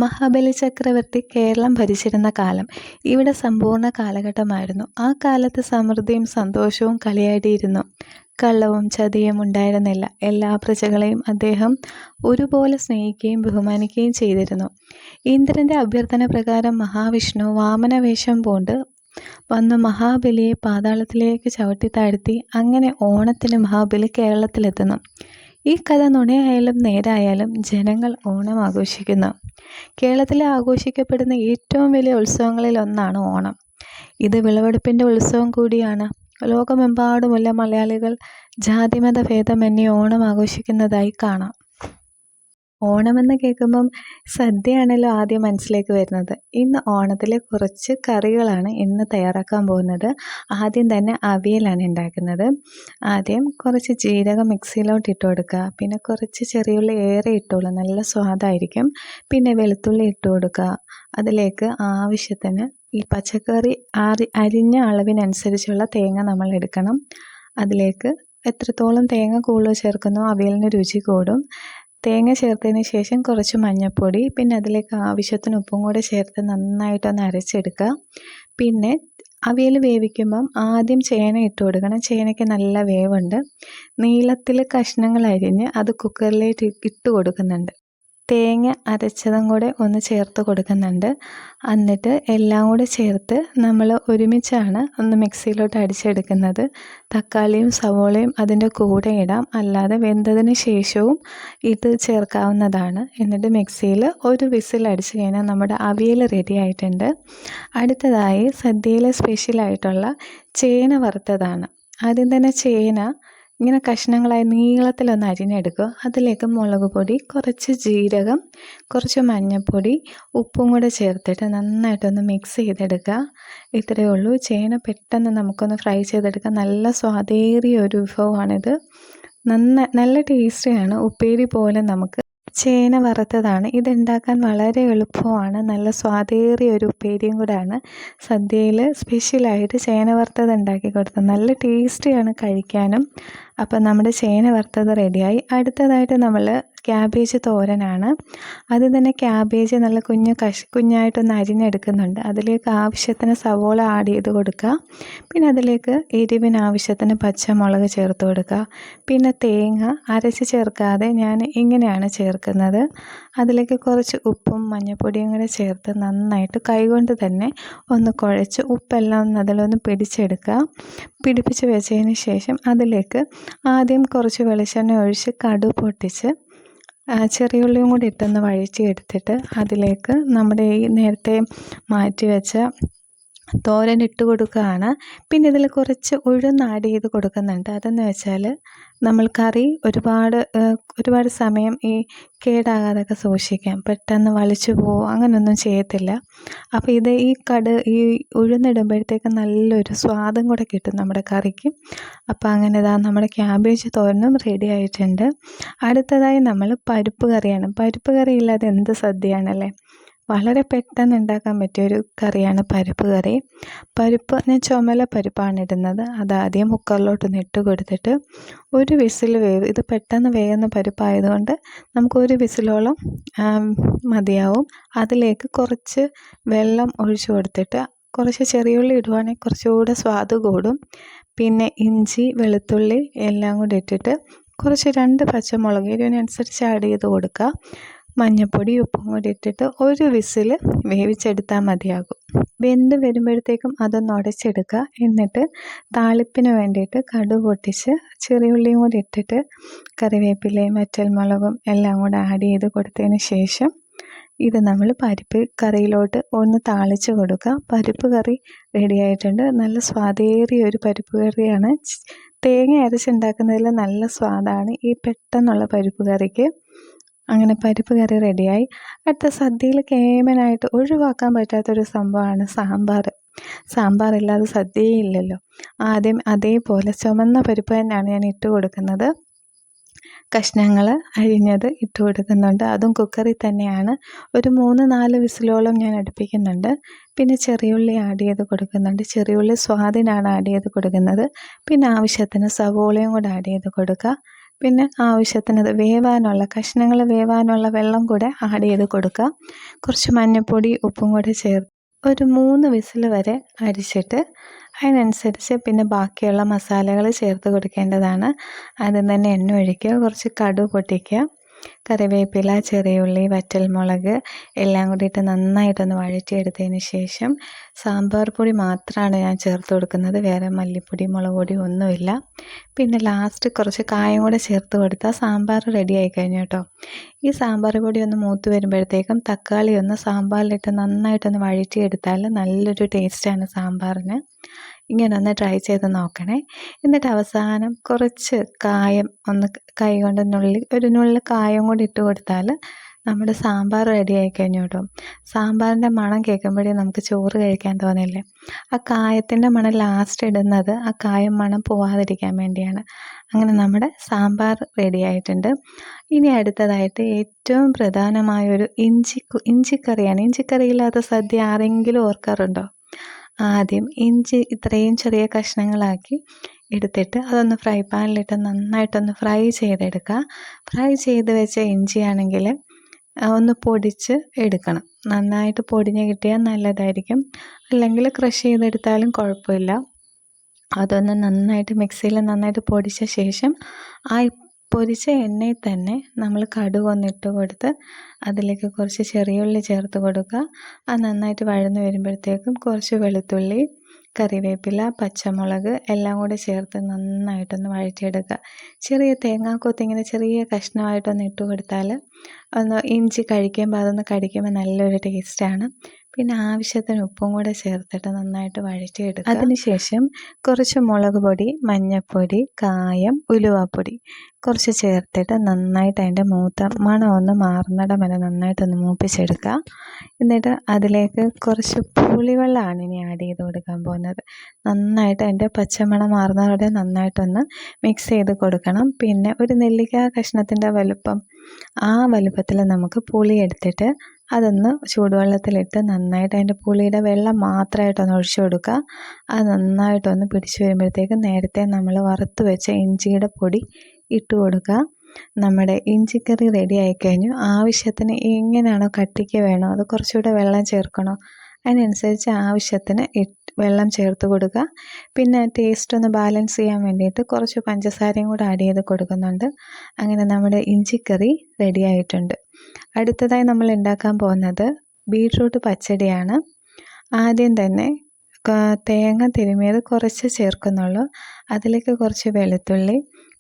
മഹാബലി ചക്രവർത്തി കേരളം ഭരിച്ചിരുന്ന കാലം ഇവിടെ സമ്പൂർണ്ണ കാലഘട്ടമായിരുന്നു. ആ കാലത്ത് സമൃദ്ധിയും സന്തോഷവും കളിയാടിയിരുന്നു. കള്ളവും ചതിയും ഉണ്ടായിരുന്നില്ല. എല്ലാ പ്രജകളെയും അദ്ദേഹം ഒരുപോലെ സ്നേഹിക്കുകയും ബഹുമാനിക്കുകയും ചെയ്തിരുന്നു. ഇന്ദ്രന്റെ അഭ്യർത്ഥന പ്രകാരം മഹാവിഷ്ണു വാമനവേഷം പൂണ്ട് വന്ന് മഹാബലിയെ പാതാളത്തിലേക്ക് ചവിട്ടിത്താഴ്ത്തി. അങ്ങനെ ഓണത്തിന് മഹാബലി കേരളത്തിലെത്തുന്നു. ഈ കഥ നുണയായാലും നേരായാലും ജനങ്ങൾ ഓണം ആഘോഷിക്കുന്നു. കേരളത്തിലെ ആഘോഷിക്കപ്പെടുന്ന ഏറ്റവും വലിയ ഉത്സവങ്ങളിൽ ഒന്നാണ് ഓണം. ഇത് വിളവെടുപ്പിൻ്റെ ഉത്സവം കൂടിയാണ്. ലോകമെമ്പാടുമുള്ള മലയാളികൾ ജാതിമത ഭേദമന്യേ ഓണം ആഘോഷിക്കുന്നതായി കാണാം. ഓണമെന്ന് കേൾക്കുമ്പം സദ്യയാണല്ലോ ആദ്യം മനസ്സിലേക്ക് വരുന്നത്. ഇന്ന് ഓണത്തിലെ കുറച്ച് കറികളാണ് ഇന്ന് തയ്യാറാക്കാൻ പോകുന്നത്. ആദ്യം തന്നെ അവിയലാണ് ഉണ്ടാക്കുന്നത്. ആദ്യം കുറച്ച് ജീരകം മിക്സിയിലോട്ട് ഇട്ട് കൊടുക്കുക. പിന്നെ കുറച്ച് ചെറിയുള്ളി ഏറെ ഇട്ടോളൂ, നല്ല സ്വാദായിരിക്കും. പിന്നെ വെളുത്തുള്ളി ഇട്ട് കൊടുക്കുക. അതിലേക്ക് ആവശ്യത്തിന് ഈ പച്ചക്കറി അരിഞ്ഞ അളവിനനുസരിച്ചുള്ള തേങ്ങ നമ്മൾ എടുക്കണം. അതിലേക്ക് എത്രത്തോളം തേങ്ങ കൂടുതൽ ചേർക്കുന്നോ അവിയലിന് രുചി കൂടും. തേങ്ങ ചേർത്തതിന് ശേഷം കുറച്ച് മഞ്ഞൾപ്പൊടി, പിന്നെ അതിലേക്ക് ആവശ്യത്തിന് ഉപ്പും കൂടെ ചേർത്ത് നന്നായിട്ടൊന്ന് അരച്ചെടുക്കുക. പിന്നെ അവിയൽ വേവിക്കുമ്പം ആദ്യം ചേന ഇട്ട് കൊടുക്കണം. ചേനയ്ക്ക് നല്ല വേവുണ്ട്. നീളത്തിൽ കഷ്ണങ്ങൾ അരിഞ്ഞ് അത് കുക്കറിലേക്ക് ഇട്ട് കൊടുക്കുന്നുണ്ട്. തേങ്ങ അരച്ചതും കൂടെ ഒന്ന് ചേർത്ത് കൊടുക്കുന്നുണ്ട്. എന്നിട്ട് എല്ലാം കൂടെ ചേർത്ത് നമ്മൾ ഒരുമിച്ചാണ് ഒന്ന് മിക്സിയിലോട്ട് അടിച്ചെടുക്കുന്നത്. തക്കാളിയും സവോളയും അതിൻ്റെ കൂടെ ഇടാം, അല്ലാതെ വെന്തതിന് ശേഷവും ഇത് ചേർക്കാവുന്നതാണ്. എന്നിട്ട് മിക്സിയിൽ ഒരു വിസിൽ അടിച്ച് കഴിഞ്ഞാൽ നമ്മുടെ അവിയൽ റെഡി ആയിട്ടുണ്ട്. അടുത്തതായി സദ്യയിലെ സ്പെഷ്യലായിട്ടുള്ള ചേന വറുത്തതാണ്. ആദ്യം തന്നെ ചേന ഇങ്ങനെ കഷ്ണങ്ങളായി നീളത്തിലൊന്ന് അരിഞ്ഞെടുക്കുക. അതിലേക്ക് മുളക് പൊടി, കുറച്ച് ജീരകം, കുറച്ച് മഞ്ഞൾപ്പൊടി, ഉപ്പും കൂടെ ചേർത്തിട്ട് നന്നായിട്ടൊന്ന് മിക്സ് ചെയ്തെടുക്കുക. ഇത്രയേ ഉള്ളൂ. ചേന പെട്ടെന്ന് നമുക്കൊന്ന് ഫ്രൈ ചെയ്തെടുക്കാം. നല്ല സ്വാദേറിയ ഒരു വിഭവമാണിത്. നല്ല ടേസ്റ്റിയാണ്. ഉപ്പേരി പോലെ നമുക്ക് ചേന വറുത്തതാണ്. ഇതുണ്ടാക്കാൻ വളരെ എളുപ്പമാണ്. നല്ല സ്വാദേറിയ ഒരു ഉപ്പേരിയും കൂടെയാണ്. സദ്യയിൽ സ്പെഷ്യലായിട്ട് ചേന വറുത്തത് ഉണ്ടാക്കി കൊടുത്തത് നല്ല ടേസ്റ്റിയാണ് കഴിക്കാനും. അപ്പം നമ്മുടെ ചേന വറുത്തത് റെഡിയായി. അടുത്തതായിട്ട് നമ്മൾ ക്യാബേജ് തോരനാണ്. അത് തന്നെ ക്യാബേജ് നല്ല കുഞ്ഞായിട്ടൊന്ന് അരിഞ്ഞെടുക്കുന്നുണ്ട്. അതിലേക്ക് ആവശ്യത്തിന് സവോള ആഡ് ചെയ്ത് കൊടുക്കുക. പിന്നെ അതിലേക്ക് എരിവിന് ആവശ്യത്തിന് പച്ചമുളക് ചേർത്ത് കൊടുക്കുക. പിന്നെ തേങ്ങ അരച്ച് ചേർക്കാതെ ഞാൻ ഇങ്ങനെയാണ് ചേർക്കുന്നത്. അതിലേക്ക് കുറച്ച് ഉപ്പും മഞ്ഞൾപ്പൊടിയും കൂടെ ചേർത്ത് നന്നായിട്ട് കൈകൊണ്ട് തന്നെ ഒന്ന് കുഴച്ച് ഉപ്പെല്ലാം ഒന്ന് അതിലൊന്ന് പിടിച്ചെടുക്കുക. പിടിപ്പിച്ച് വെച്ചതിന് ശേഷം അതിലേക്ക് ആദ്യം കുറച്ച് വെളിച്ചെണ്ണ ഒഴിച്ച് കടുക് പൊട്ടിച്ച് ചെറിയ ഉള്ളിയും കൂടി ഇട്ടൊന്ന് വഴറ്റിയെടുത്തിട്ട് അതിലേക്ക് നമ്മുടെ ഈ നേരത്തെ മാറ്റി വെച്ച തോരൻ ഇട്ട് കൊടുക്കുകയാണ്. പിന്നെ ഇതിൽ കുറച്ച് ഉഴുന്ന് ആഡ് ചെയ്ത് കൊടുക്കുന്നുണ്ട്. അതെന്ന് വെച്ചാൽ നമ്മൾ കറി ഒരുപാട് സമയം ഈ കേടാകാതൊക്കെ സൂക്ഷിക്കാം. പെട്ടെന്ന് വളിച്ചു പോവും, അങ്ങനെയൊന്നും ചെയ്യത്തില്ല. അപ്പോൾ ഈ ഉഴുന്നിടുമ്പോഴത്തേക്ക് നല്ലൊരു സ്വാദും കൂടെ കിട്ടും നമ്മുടെ കറിക്ക്. അപ്പോൾ അങ്ങനെ നമ്മുടെ ക്യാബേജ് തോരനും റെഡി ആയിട്ടുണ്ട്. അടുത്തതായി നമ്മൾ പരിപ്പ് കറിയാണ്. പരിപ്പ് കറി ഇല്ലാതെ എന്ത് സദ്യയാണല്ലേ. വളരെ പെട്ടെന്ന് ഉണ്ടാക്കാൻ പറ്റിയൊരു കറിയാണ് പരിപ്പ് കറി. പരിപ്പ് ഞാൻ ചുമല പരിപ്പാണ് ഇടുന്നത്. അതാദ്യം കുക്കറിലോട്ടൊന്ന് ഇട്ട് കൊടുത്തിട്ട് ഒരു വിസിൽ ഇത് പെട്ടെന്ന് വേകുന്ന പരിപ്പായതുകൊണ്ട് നമുക്ക് ഒരു വിസിലോളം മതിയാവും. അതിലേക്ക് കുറച്ച് വെള്ളം ഒഴിച്ചു കൊടുത്തിട്ട് കുറച്ച് ചെറിയുള്ളി ഇടുവാണെങ്കിൽ കുറച്ചുകൂടെ സ്വാദ് കൂടും. പിന്നെ ഇഞ്ചി, വെളുത്തുള്ളി എല്ലാം കൂടി ഇട്ടിട്ട് കുറച്ച് 2 പച്ചമുളക് എരിവിനനുസരിച്ച് ആഡ് ചെയ്ത് കൊടുക്കുക. മഞ്ഞൾപ്പൊടി, ഉപ്പും കൂടി ഇട്ടിട്ട് ഒരു വിസിൽ വേവിച്ചെടുത്താൽ മതിയാകും. വെന്ത് വരുമ്പോഴത്തേക്കും അതൊന്ന് ഉടച്ചെടുക്കുക. എന്നിട്ട് താളിപ്പിന് വേണ്ടിയിട്ട് കടുക് പൊട്ടിച്ച് ചെറിയുള്ളിയും കൂടി ഇട്ടിട്ട് കറിവേപ്പിലയും വറ്റൽമുളകും എല്ലാം കൂടെ ആഡ് ചെയ്ത് കൊടുത്തതിന് ശേഷം ഇത് നമ്മൾ പരിപ്പ് കറിയിലോട്ട് ഒന്ന് താളിച്ച് കൊടുക്കുക. പരിപ്പ് കറി റെഡി ആയിട്ടുണ്ട്. നല്ല സ്വാദേറിയ ഒരു പരിപ്പ് കറിയാണ്. തേങ്ങ അരച്ചുണ്ടാക്കുന്നതിൽ നല്ല സ്വാദാണ് ഈ പെട്ടെന്നുള്ള പരിപ്പ് കറിക്ക്. അങ്ങനെ പരിപ്പ് കറി റെഡിയായി. അടുത്ത സദ്യയിൽ കേമനായിട്ട് ഒഴിവാക്കാൻ പറ്റാത്തൊരു സംഭവമാണ് സാമ്പാർ. സാമ്പാറില്ലാതെ സദ്യയേ ഇല്ലല്ലോ. ആദ്യം അതേപോലെ ചുമന്ന പരിപ്പ് തന്നെയാണ് ഞാൻ ഇട്ട് കൊടുക്കുന്നത്. കഷ്ണങ്ങൾ അരിഞ്ഞത് ഇട്ട് കൊടുക്കുന്നുണ്ട്. അതും കുക്കറിൽ തന്നെയാണ്. ഒരു 3-4 വിസിലോളം ഞാൻ അടുപ്പിക്കുന്നുണ്ട്. പിന്നെ ചെറിയുള്ളി ആഡ് ചെയ്ത് കൊടുക്കുന്നുണ്ട്. ചെറിയുള്ളി സ്വാദിനാണ് ആഡ് ചെയ്ത് കൊടുക്കുന്നത്. പിന്നെ ആവശ്യത്തിന് സവോളയും കൂടെ ആഡ് ചെയ്ത് കൊടുക്കുക. പിന്നെ ആവശ്യത്തിന് അത് വേവാനുള്ള കഷ്ണങ്ങൾ വേവാനുള്ള വെള്ളം കൂടെ ആഡ് ചെയ്ത് കൊടുക്കുക. കുറച്ച് മഞ്ഞൾപ്പൊടി ഉപ്പും കൂടെ ചേർത്ത് ഒരു 3 വിസിൽ വരെ അടിച്ചിട്ട് അതിനനുസരിച്ച് പിന്നെ ബാക്കിയുള്ള മസാലകൾ ചേർത്ത് കൊടുക്കേണ്ടതാണ്. ആദ്യം തന്നെ എണ്ണ ഒഴിക്കുക, കുറച്ച് കടുക് പൊട്ടിക്കുക, കറിവേപ്പില, ചെറിയുള്ളി, വറ്റൽമുളക് എല്ലാം കൂടിയിട്ട് നന്നായിട്ടൊന്ന് വഴറ്റിയെടുത്തതിന് ശേഷം സാമ്പാർ പൊടി മാത്രമാണ് ഞാൻ ചേർത്ത് കൊടുക്കുന്നത്. വേറെ മല്ലിപ്പൊടി മുളക് പൊടി ഒന്നുമില്ല. പിന്നെ ലാസ്റ്റ് കുറച്ച് കായം കൂടെ ചേർത്ത് കൊടുത്താൽ സാമ്പാർ റെഡി ആയി കഴിഞ്ഞു കേട്ടോ. ഈ സാമ്പാർ പൊടി ഒന്ന് മൂത്ത് വരുമ്പോഴത്തേക്കും തക്കാളി ഒന്ന് സാമ്പാറിലിട്ട് നന്നായിട്ടൊന്ന് വഴറ്റിയെടുത്താൽ നല്ലൊരു ടേസ്റ്റാണ് സാമ്പാറിന്. ഇങ്ങനെ ഒന്ന് ട്രൈ ചെയ്ത് നോക്കണേ. എന്നിട്ട് അവസാനം കുറച്ച് കായം ഒന്ന് കൈ കൊണ്ട് ഒരു നുള്ളി കായം കൂടി ഇട്ട് കൊടുത്താൽ നമ്മുടെ സാമ്പാർ റെഡി ആയി കഴിഞ്ഞു കേട്ടോ. സാമ്പാറിൻ്റെ മണം കേൾക്കുമ്പോഴേ നമുക്ക് ചോറ് കഴിക്കാൻ തോന്നില്ലേ. ആ കായത്തിൻ്റെ മണം ലാസ്റ്റ് ഇടുന്നത് ആ കായം മണം പോവാതിരിക്കാൻ വേണ്ടിയാണ്. അങ്ങനെ നമ്മുടെ സാമ്പാർ റെഡി ആയിട്ടുണ്ട്. ഇനി അടുത്തതായിട്ട് ഏറ്റവും പ്രധാനമായൊരു ഇഞ്ചിക്കറിയാണ്. ഇഞ്ചിക്കറിയില്ലാത്ത സദ്യ ആരെങ്കിലും ഓർക്കാറുണ്ടോ? ആദ്യം ഇഞ്ചി ഇത്രയും ചെറിയ കഷ്ണങ്ങളാക്കി എടുത്തിട്ട് അതൊന്ന് ഫ്രൈ പാനിലിട്ട് നന്നായിട്ടൊന്ന് ഫ്രൈ ചെയ്തെടുക്കുക. ഫ്രൈ ചെയ്ത് വെച്ച ഇഞ്ചിയാണെങ്കിൽ ഒന്ന് പൊടിച്ച് എടുക്കണം. നന്നായിട്ട് പൊടിഞ്ഞ് കിട്ടിയാൽ നല്ലതായിരിക്കും. അല്ലെങ്കിൽ ക്രഷ് ചെയ്തെടുത്താലും കുഴപ്പമില്ല. അതൊന്ന് നന്നായിട്ട് മിക്സിയിൽ നന്നായിട്ട് പൊടിച്ച ശേഷം ആ പൊരിച്ച എണ്ണയിൽ തന്നെ നമ്മൾ കടുക് ഒന്നിട്ട് കൊടുത്ത് അതിലേക്ക് കുറച്ച് ചെറിയുള്ളി ചേർത്ത് കൊടുക്കുക. അത് നന്നായിട്ട് വഴന്ന് വരുമ്പോഴത്തേക്കും കുറച്ച് വെളുത്തുള്ളി, കറിവേപ്പില, പച്ചമുളക് എല്ലാം കൂടി ചേർത്ത് നന്നായിട്ടൊന്ന് വഴറ്റിയെടുക്കുക. ചെറിയ തേങ്ങാക്കൊത്ത് ഇങ്ങനെ ചെറിയ കഷ്ണമായിട്ടൊന്ന് ഇട്ട് കൊടുത്താൽ ഒന്ന് ഇഞ്ചി കഴിക്കുമ്പോൾ അതൊന്ന് കടിക്കുമ്പോൾ നല്ലൊരു ടേസ്റ്റാണ്. പിന്നെ ആവശ്യത്തിന് ഉപ്പും കൂടെ ചേർത്തിട്ട് നന്നായിട്ട് വഴറ്റിയെടുക്കുക. അതിനുശേഷം കുറച്ച് മുളക് പൊടി, മഞ്ഞൾപ്പൊടി, കായം, ഉലുവാപ്പൊടി കുറച്ച് ചേർത്തിട്ട് നന്നായിട്ട് അതിൻ്റെ മണം ഒന്ന് മാറുന്നിടം വരെ നന്നായിട്ടൊന്ന് മൂപ്പിച്ചെടുക്കുക. എന്നിട്ട് അതിലേക്ക് കുറച്ച് പുളിവെള്ളമാണ് ഇനി ആഡ് ചെയ്ത് കൊടുക്കാൻ പോകുന്നത്. നന്നായിട്ട് അതിൻ്റെ പച്ചമണം മാറുന്നതോടെ നന്നായിട്ടൊന്ന് മിക്സ് ചെയ്ത് കൊടുക്കണം. പിന്നെ ഒരു നെല്ലിക്ക കഷ്ണത്തിൻ്റെ വലുപ്പം, ആ വലുപ്പത്തിൽ നമുക്ക് പുളി എടുത്തിട്ട് അതൊന്ന് ചൂടുവെള്ളത്തിലിട്ട് നന്നായിട്ട് അതിൻ്റെ പുളിയുടെ വെള്ളം മാത്രമായിട്ടൊന്ന് ഒഴിച്ചു കൊടുക്കുക. അത് നന്നായിട്ടൊന്ന് പിടിച്ച് വരുമ്പോഴത്തേക്കും നേരത്തെ നമ്മൾ വറുത്ത് വെച്ച ഇഞ്ചിയുടെ പൊടി ഇട്ട് കൊടുക്കുക. നമ്മുടെ ഇഞ്ചിക്കറി റെഡി ആയിക്കഴിഞ്ഞു. ആവശ്യത്തിന് എങ്ങനെയാണോ കട്ടിക്ക് വേണോ അത് കുറച്ചുകൂടെ വെള്ളം ചേർക്കണോ അതിനനുസരിച്ച് ആവശ്യത്തിന് വെള്ളം ചേർത്ത് കൊടുക്കുക. പിന്നെ ടേസ്റ്റ് ഒന്ന് ബാലൻസ് ചെയ്യാൻ വേണ്ടിയിട്ട് കുറച്ച് പഞ്ചസാരയും കൂടെ ആഡ് ചെയ്ത് കൊടുക്കുന്നുണ്ട്. അങ്ങനെ നമ്മുടെ ഇഞ്ചിക്കറി റെഡി ആയിട്ടുണ്ട്. അടുത്തതായി നമ്മൾ ഉണ്ടാക്കാൻ പോകുന്നത് ബീട്രൂട്ട് പച്ചടിയാണ്. ആദ്യം തന്നെ തേങ്ങ തിരുമിയത് കുറച്ച് ചേർക്കുന്നുള്ളൂ. അതിലേക്ക് കുറച്ച് വെളുത്തുള്ളി,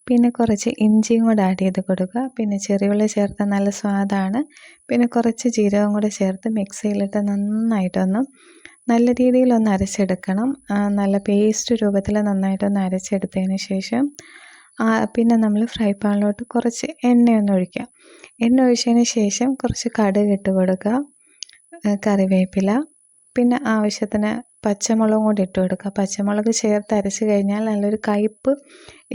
പിന്നെ കുറച്ച് ഇഞ്ചിയും കൂടെ ആഡ് ചെയ്ത് കൊടുക്കുക. പിന്നെ ചെറിയുള്ളി ചേർത്താൽ നല്ല സ്വാദാണ്. പിന്നെ കുറച്ച് ജീരകം കൂടെ ചേർത്ത് മിക്സിയിലിട്ട് നന്നായിട്ടൊന്ന് നല്ല രീതിയിലൊന്ന് അരച്ചെടുക്കണം. നല്ല പേസ്റ്റ് രൂപത്തിൽ നന്നായിട്ടൊന്ന് അരച്ചെടുത്തതിന് ശേഷം പിന്നെ നമ്മൾ ഫ്രൈ പാനിലോട്ട് കുറച്ച് എണ്ണയൊന്ന് ഒഴിക്കുക. എണ്ണ ഒഴിച്ചതിന് ശേഷം കുറച്ച് കടുക് ഇട്ട് കൊടുക്കുക, കറിവേപ്പില, പിന്നെ ആവശ്യത്തിന് പച്ചമുളകും കൂടി ഇട്ട് കൊടുക്കുക. പച്ചമുളക് ചേർത്ത് അരച്ച് കഴിഞ്ഞാൽ നല്ലൊരു കയ്പ്പ്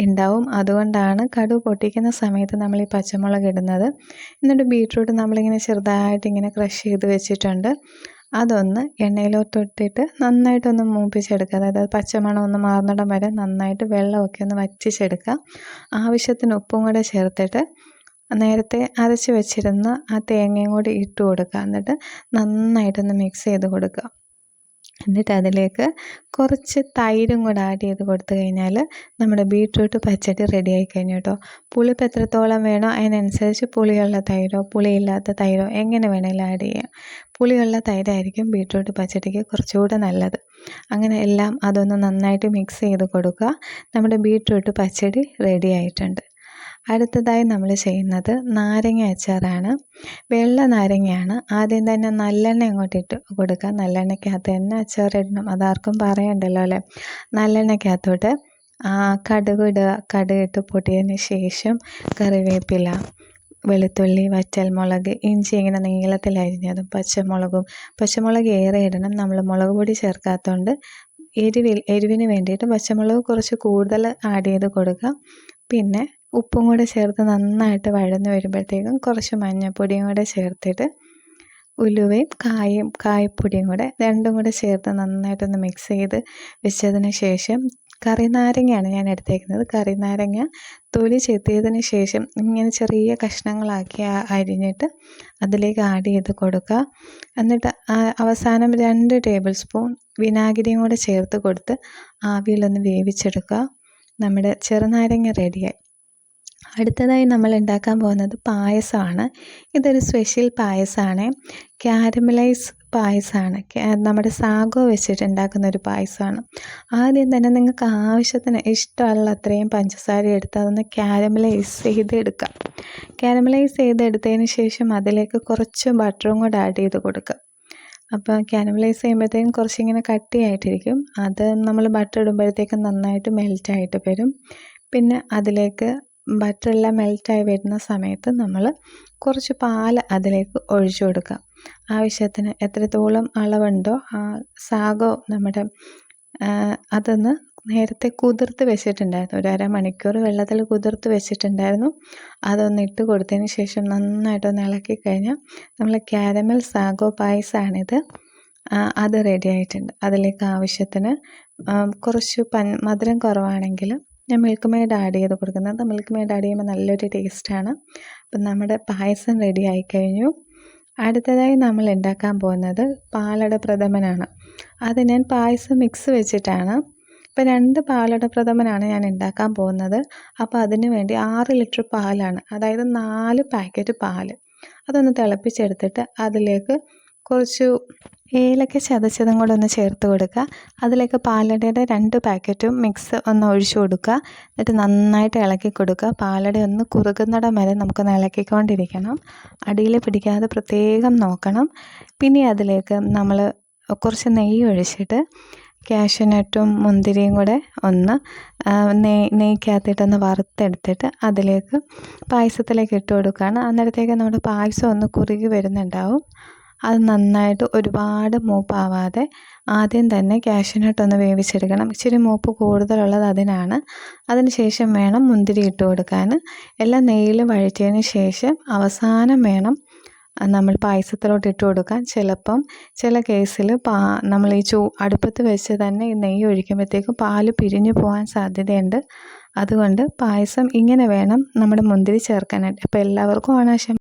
ഉണ്ടാവും. അതുകൊണ്ടാണ് കടുക് പൊട്ടിക്കുന്ന സമയത്ത് നമ്മൾ ഈ പച്ചമുളക് ഇടുന്നത്. എന്നിട്ട് ബീട്രൂട്ട് നമ്മളിങ്ങനെ ചെറുതായിട്ട് ഇങ്ങനെ ക്രഷ് ചെയ്ത് വെച്ചിട്ടുണ്ട്. അതൊന്ന് എണ്ണയിലോട്ടിട്ട് നന്നായിട്ടൊന്ന് മൂപ്പിച്ചെടുക്കുക. അതായത് പച്ചമണം ഒന്ന് മാറുന്നിടം വരെ നന്നായിട്ട് വെള്ളമൊക്കെ ഒന്ന് വറ്റിച്ചെടുക്കുക. ആവശ്യത്തിന് ഉപ്പും കൂടെ ചേർത്തിട്ട് നേരത്തെ അരച്ച് വെച്ചിരുന്ന ആ തേങ്ങയും കൂടി ഇട്ട് കൊടുക്കുക. എന്നിട്ട് നന്നായിട്ടൊന്ന് മിക്സ് ചെയ്ത് കൊടുക്കുക. എന്നിട്ട് അതിലേക്ക് കുറച്ച് തൈരും കൂടെ ആഡ് ചെയ്ത് കൊടുത്തു കഴിഞ്ഞാൽ നമ്മുടെ ബീട്രൂട്ട് പച്ചടി റെഡി ആയി കഴിഞ്ഞു കേട്ടോ. പുളിപ്പ് എത്രത്തോളം വേണോ അതിനനുസരിച്ച് പുളിയുള്ള തൈരോ പുളിയില്ലാത്ത തൈരോ എങ്ങനെ വേണമെങ്കിലും ആഡ് ചെയ്യാം. പുളിയുള്ള തൈരായിരിക്കും ബീട്രൂട്ട് പച്ചടിക്ക് കുറച്ചുകൂടെ നല്ലത്. അങ്ങനെ എല്ലാം അതൊന്ന് നന്നായിട്ട് മിക്സ് ചെയ്ത് കൊടുക്കുക. നമ്മുടെ ബീട്രൂട്ട് പച്ചടി റെഡി ആയിട്ടുണ്ട്. അടുത്തതായി നമ്മൾ ചെയ്യുന്നത് നാരങ്ങ അച്ചാറാണ്. വെള്ള നാരങ്ങയാണ്. ആദ്യം തന്നെ നല്ലെണ്ണ അങ്ങോട്ട് ഇട്ട് കൊടുക്കുക. നല്ലെണ്ണയ്ക്കകത്ത് തന്നെ അച്ചാറിടണം, അതാർക്കും പറയണ്ടല്ലോ അല്ലേ. നല്ലെണ്ണയ്ക്കകത്തോട്ട് കടുക് ഇടുക. കടുക് ഇട്ട് പൊട്ടിയതിന് ശേഷം കറിവേപ്പില, വെളുത്തുള്ളി, വറ്റൽമുളക്, ഇഞ്ചി ഇങ്ങനെ നീളത്തിൽ അരിഞ്ഞതും, പച്ചമുളക് ഏറെ ഇടണം. നമ്മൾ മുളക് പൊടി ചേർക്കാത്തതുകൊണ്ട് എരിവിന് വേണ്ടിയിട്ട് പച്ചമുളക് കുറച്ച് കൂടുതൽ ആഡ് ചെയ്ത് കൊടുക്കുക. പിന്നെ ഉപ്പും കൂടെ ചേർത്ത് നന്നായിട്ട് വഴന്ന് വരുമ്പോഴത്തേക്കും കുറച്ച് മഞ്ഞൾപ്പൊടിയും കൂടെ ചേർത്തിട്ട് ഉലുവയും കായപ്പൊടിയും കൂടെ രണ്ടും കൂടെ ചേർത്ത് നന്നായിട്ടൊന്ന് മിക്സ് ചെയ്ത് വെച്ചതിന് ശേഷം കറിനാരങ്ങയാണ് ഞാൻ എടുത്തേക്കുന്നത്. കറിനാരങ്ങ തൊലി ചെത്തിയതിന് ശേഷം ഇങ്ങനെ ചെറിയ കഷ്ണങ്ങളാക്കി അരിഞ്ഞിട്ട് അതിലേക്ക് ആഡ് ചെയ്ത് കൊടുക്കുക. എന്നിട്ട് അവസാനം 2 ടേബിൾ സ്പൂൺ വിനാഗിരിയും കൂടെ ചേർത്ത് കൊടുത്ത് ആവിയിലൊന്ന് വേവിച്ചെടുക്കുക. നമ്മുടെ ചെറുനാരങ്ങ റെഡിയായി. അടുത്തതായി നമ്മൾ ഉണ്ടാക്കാൻ പോകുന്നത് പായസമാണ്. ഇതൊരു സ്പെഷ്യൽ പായസമാണ്. ക്യാരമലൈസ് പായസമാണ്. നമ്മുടെ സാഗോ വെച്ചിട്ട് ഉണ്ടാക്കുന്ന ഒരു പായസമാണ്. ആദ്യം തന്നെ നിങ്ങൾക്ക് ആവശ്യത്തിന് ഇഷ്ടമുള്ള അത്രയും പഞ്ചസാര എടുത്ത് അതൊന്ന് ക്യാരമലൈസ് ചെയ്തെടുക്കുക. ക്യാരമലൈസ് ചെയ്തെടുത്തതിന് ശേഷം അതിലേക്ക് കുറച്ച് ബട്ടറും കൂടെ ആഡ് ചെയ്ത് കൊടുക്കുക. അപ്പോൾ ക്യാരമലൈസ് ചെയ്യുമ്പോഴത്തേക്കും കുറച്ചിങ്ങനെ കട്ടിയായിട്ടിരിക്കും. അത് നമ്മൾ ബട്ടർ ഇടുമ്പോഴത്തേക്കും നന്നായിട്ട് മെൽറ്റായിട്ട് വരും. പിന്നെ അതിലേക്ക് ബട്ടറെല്ലാം മെൽറ്റായി വരുന്ന സമയത്ത് നമ്മൾ കുറച്ച് പാൽ അതിലേക്ക് ഒഴിച്ചു കൊടുക്കുക. ആവശ്യത്തിന് എത്രത്തോളം അളവുണ്ടോ ആ സാഗോ നമ്മുടെ അതൊന്ന് നേരത്തെ കുതിർത്ത് വെച്ചിട്ടുണ്ടായിരുന്നു. ഒരു അരമണിക്കൂർ വെള്ളത്തിൽ കുതിർത്ത് വെച്ചിട്ടുണ്ടായിരുന്നു. അതൊന്ന് ഇട്ട് കൊടുത്തതിന് ശേഷം നന്നായിട്ടൊന്ന് ഇളക്കി കഴിഞ്ഞാൽ നമ്മൾ ക്യാരമൽ സാഗോ പായസമാണിത്. അത് റെഡി ആയിട്ടുണ്ട്. അതിലേക്ക് ആവശ്യത്തിന് കുറച്ച് മധുരം കുറവാണെങ്കിൽ ഞാൻ മിൽക്ക് മെയ്ഡ് ആഡ് ചെയ്ത് കൊടുക്കുന്നത്. മിൽക്ക് മെയ്ഡ് ആഡ് ചെയ്യുമ്പോൾ നല്ലൊരു ടേസ്റ്റാണ്. അപ്പം നമ്മുടെ പായസം റെഡി ആയിക്കഴിഞ്ഞു. അടുത്തതായി നമ്മൾ ഉണ്ടാക്കാൻ പോകുന്നത് പാലട പ്രഥമനാണ്. അത് ഞാൻ പായസം മിക്സ് വെച്ചിട്ടാണ്. ഇപ്പോൾ 2 പാലട പ്രഥമനാണ് ഞാൻ ഉണ്ടാക്കാൻ പോകുന്നത്. അപ്പോൾ അതിന് വേണ്ടി 6 ലിറ്റർ പാലാണ്, അതായത് 4 പാക്കറ്റ് പാൽ. അതൊന്ന് തിളപ്പിച്ചെടുത്തിട്ട് അതിലേക്ക് കുറച്ച് ഏലക്ക ചതച്ചതും കൂടെ ഒന്ന് ചേർത്ത് കൊടുക്കുക. അതിലേക്ക് പാലടയുടെ 2 പാക്കറ്റും മിക്സ് ഒന്ന് ഒഴിച്ചു കൊടുക്കുക. എന്നിട്ട് നന്നായിട്ട് ഇളക്കി കൊടുക്കുക. പാലട ഒന്ന് കുറുകുന്നിടം വരെ നമുക്കൊന്ന് ഇളക്കിക്കൊണ്ടിരിക്കണം. അടിയിൽ പിടിക്കാതെ പ്രത്യേകം നോക്കണം. പിന്നെ അതിലേക്ക് നമ്മൾ കുറച്ച് നെയ്യ് ഒഴിച്ചിട്ട് കാഷ്യൂനട്ടും മുന്തിരിയും കൂടെ ഒന്ന് നെയ്ക്കകത്തിട്ടൊന്ന് വറുത്തെടുത്തിട്ട് അതിലേക്ക് പായസത്തിലേക്ക് ഇട്ട് കൊടുക്കുകയാണ്. അന്നേരത്തേക്ക് നമ്മുടെ പായസം ഒന്ന് കുറുകി വരുന്നുണ്ടാവും. അത് നന്നായിട്ട് ഒരുപാട് മൂപ്പാവാതെ ആദ്യം തന്നെ കാഷ്യൂനട്ട് വേവിച്ചെടുക്കണം. ഇച്ചിരി മൂപ്പ് കൂടുതലുള്ളത് അതിനാണ്. അതിന് ശേഷം വേണം മുന്തിരി ഇട്ട് കൊടുക്കാൻ. എല്ലാം നെയ്യിൽ വഴറ്റിയതിന് ശേഷം അവസാനം വേണം നമ്മൾ പായസത്തിലോട്ട് ഇട്ട് കൊടുക്കാൻ. ചില കേസിൽ നമ്മൾ ഈ അടുപ്പത്ത് വെച്ച് തന്നെ ഈ നെയ്യ് ഒഴിക്കുമ്പോഴത്തേക്കും പാല് പിരിഞ്ഞു പോകാൻ സാധ്യതയുണ്ട്. അതുകൊണ്ട് പായസം ഇങ്ങനെ വേണം നമ്മുടെ മുന്തിരി ചേർക്കാനായിട്ട്. അപ്പോൾ എല്ലാവർക്കും ഓണാശംസ.